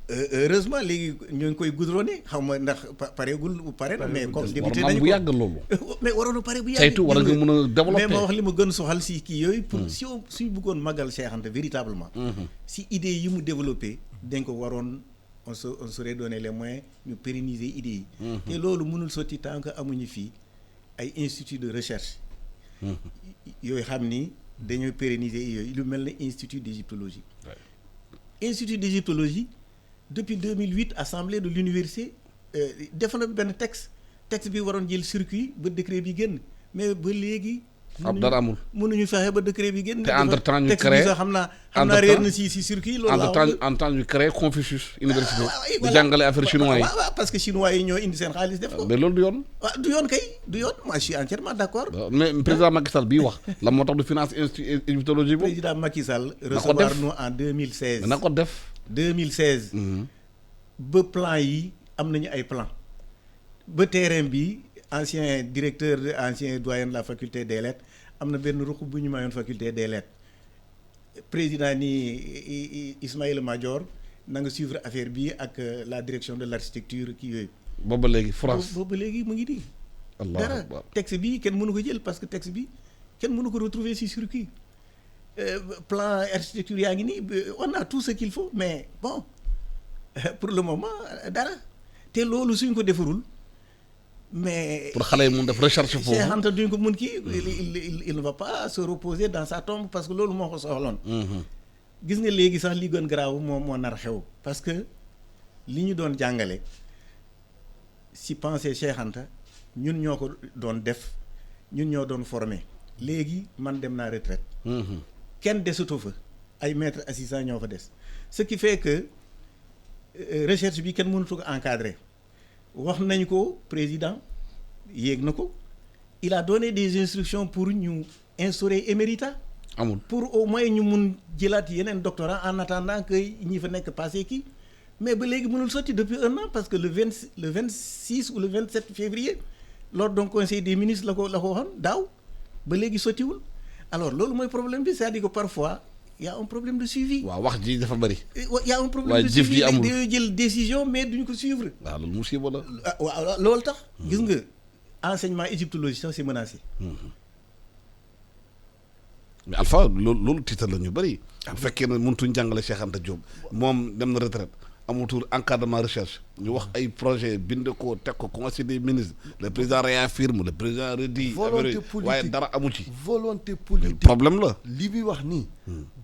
heureusement léegi ñoo ngi koy goudronné xaw ma ndax pare na mais comme débuté nañu ko bu yàgg loolu mais waroon na pare bu yàgg saytu war nga mën a développer mais ma wax li ma gën soxal si kii yooyu pour si suñu bëggoon magal Cheikh Anta véritablement si idées yi mu développé dañ ko waroon on serait donné les moyens ñu pérenniser idées yi te loolu mënul sotti tant que amuñu fii ay institut de recherche yooyu xam ni dañooy pérenniser yooyu lu mel ne institut d'égyptologie institut d'égyptologie depuis 2008 assemblée de l'université def na benn texte bi waroon jël circuit ba décret bi génn mais ba léegi. dara amul mënuñu fexe ba décret bi génn. te entre temps ñu créé texte bi sax xam naa réer na si circuit. loolu en temps ñu créé Confucius université. di jàngale affaire chinois yi. waaw parce que chinois yi ñoo indi seen xaalis def ko. mais loolu du yoon. waaw du yoon kay du yoon moi je suis entièrement d'accord. mais président Macky Sall bii wax la moo tax du finance institut égyptologie boobu. président Macky Sall recevoir nous en 2016. na ko def. 2016. ba plan yi am nañu ay plan ba terrain bi ancien doyen de la faculté des lettres am na benn ruq bu ñu mayoon faculté des lettres président ni Ismaïla Madior na nga suivre affaire bi ak la direction de l'architecture kii yooyu. booba léegi France booba léegi mu ngi nii. dara texte bi kenn mënu ko jël parce que texte bi kenn mënu ko retrouver ci circuit plan architecture yaa ngi nii on a tout ce qu'il faut mais bon. pour le moment dara te loolu suñ ko defarul mais. pour xale yi mun def recherche foofu. Cheikh Anta duñ ko mun kii il ne va pas se reposer dans sa tombe parce que loolu moo ko soxloon. gis nga léegi sax li gën garaaw moo nar xew parce que li ñu doon jàngale si pensée Cheikh Anta ñun ñoo ko doon def ñun ñoo doon former léegi man dem naa retraite kenn desatu fa ay maîtres assistants ñoo fa des ce qui fait que recherche bi kenn mënatu ko encadrer wax nañ ko président yéeg na ko il a donné des instructions pour ñu instaurer émérita amul pour au moins ñu mun jëlaat yeneen doctorat en attendant que ñi fa nekk passé kii mais ba léegi mënul sotti depuis un an parce que le 26 ou le 27 février lors d'un conseil des ministres la ko waxoon daaw ba léegi sottiwul alors loolu mooy problème bi c'est-à-dire que parfois y a un problème de suivi. waaw wax ji dafa bëri. y a un problème de suivi dañoo jël décision mais duñ ko suivre. waaw loolu musiba la. waaw loolu tax. gis nga enseignement égyptologie sax c'est menacé. mais Alpha loolu tiital la ñu bëri. bu fekkee ne mënutuñ jàngale Cheikh Anta Diop moom dem na retraite amatul encadrement recherche ñu wax ay projet bind ko teg ko conseil des ministres le président réaffirme le président redit. volonté politique waaye dara amu ci. volonté politique problème la. li muy wax nii.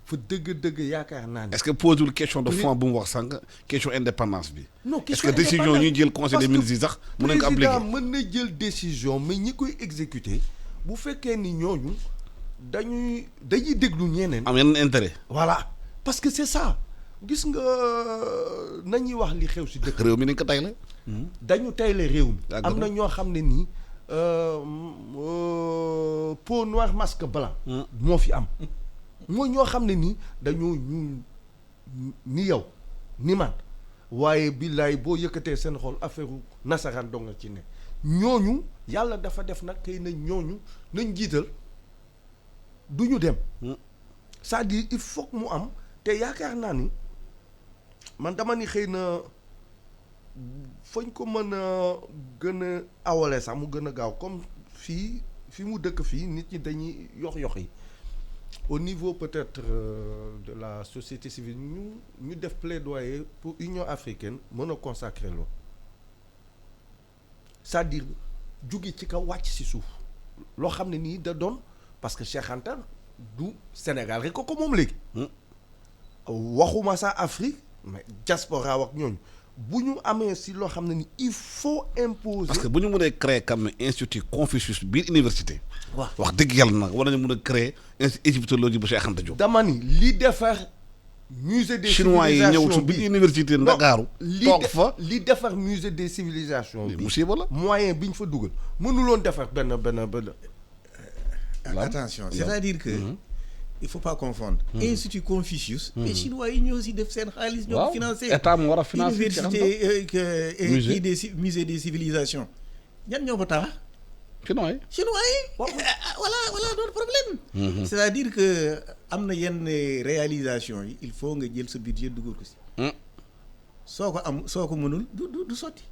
fa dëgg-dëgg yaakaar naa ne. est-ce que posewul question de fond bu mu wax sànq question indépendance bi. non est-ce que décision ñuy jël conseil des ministres yi sax mën nañ ko appliquer. président mën na jël décision mais ñi koy exécuter bu fekkee ni ñooñu dañuy déglu ñeneen. am yenn intérêt. voilà parce que c'est ça gis nga nañuy wax li xew ci dëkk. réew mi nañ ko tayle. dañu tayle réew mi. am na ñoo xam ne nii peau noire masque blanc. moo fi am. mooy ñoo xam ne nii dañoo ñuul ni yow ni man waaye billaay boo yëkkatee seen xol affaire nasaraan dong nga ci ne ñooñu yàlla dafa def nag kay na ñooñu nañ jiital du ñu dem. c'est-à-dire il faut que mu am te yaakaar naa ni man dama ni xëy na fañ ko mën a gën a awale sax mu gën a gaaw comme fii mu dëkk fii nit ñi dañuy yox yi au niveau peut-être de la société civile ñu def plaidoyer pour Union africaine mën a consacrer loolu c'est-à-dire jóge ci kaw wàcc ci suuf loo xam ne nii da doon parce que Cheikh Anta du Sénégal rek ko moom léegi waxuma sax Afrique mais diaspora ak ñooñu bu ñu amee si loo xam ne ni il faut imposer. parce que bu ñu mënee créer comme institut Confucius biir université. waaw wax dëgg yàlla nag war nañu mën a créer institut égyptologie bu Cheikh Anta Diop. dama ni li defar musée des chinois yi civilisations ñëw su biir université Ndakaaru toog fa li defar musée des civilisations bi musiba la moyen bi ñu fa dugal mënuloon defar benn. attention c'est-à-dire que il faut pas confondre institut Confucius mais chinois yi ñoo si def seen xaalis ñoo ko financé état mu war a financé université kii des musée des civilisations ñan ñoo ko tabax chinois yi voilà notre problème c'est-à-dire que am na yenn réalisation yi il faut nga jël sa budget dugal ko si soo ko mënul du sotti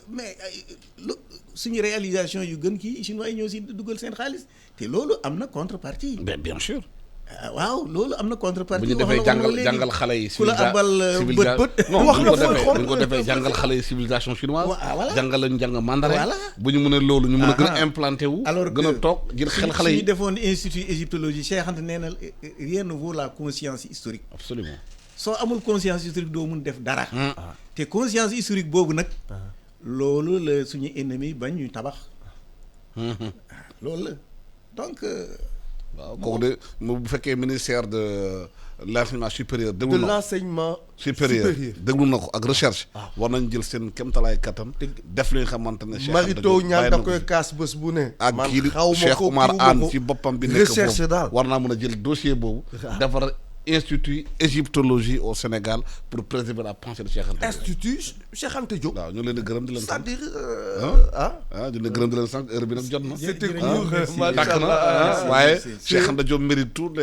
mais suñu réalisation yu gën kii chinois yi ñoo si dugal seen xaalis te loolu am na contrepartie. bien sûr. waaw loolu am na contrepartie. bu ñu defee jàngal xale yi. ku la abal bët. non bu ñu ko defee jàngal xale yi civilisation chinoise. voilà jàngal lañu jàng mandarin. voilà bu ñu mënee loolu ñu mën a gën a implanté wu. alors gën a toog jël xel xale yi suñu defoon institut égyptologie Cheikh Anta nee na rien ne vaut la conscience historique. absolument. soo amul conscience historique doo mun def dara. te conscience historique boobu nag. loolu la suñu ennemi bañ ñu tabax. loolu la donc. waaw kooku de bu fekkee ministère de l'enseignement supérieur. de l'enseignement supérieur déglu na ko ak recherche. war nañ jël seen kéemtalaay kattan. def li nga xamante ne. Marito ñaan da koy kaas bés bu ne. ak kii di Cheikh Oumar Anne ci boppam bi nekk recherche daal war naa mën a jël dossier boobu. defar institut égyptologie au Sénégal pour préserver la pensée de Cheikh Anta Diop. institut Cheikh Anta Diop. waaw ñu ngi leen di gërëm di leen sant. c'est-à-dire di leen gërëm di leen sant heure bi nag jot na. c'était tàkk na waaye Cheikh Anta Diop mérite toutes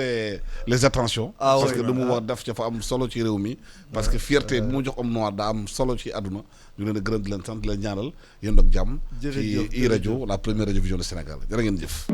les attentions. parce que lu mu wax def dafa am solo ci réew mi. parce que fierté bu mu jox homme noir daa am solo ci àdduna. ñu leen di gërëm di leen sant di leen ñaanal yéen ak jàmm. ci i rajo la première radio vision du Sénégal jërë ngeen jëf.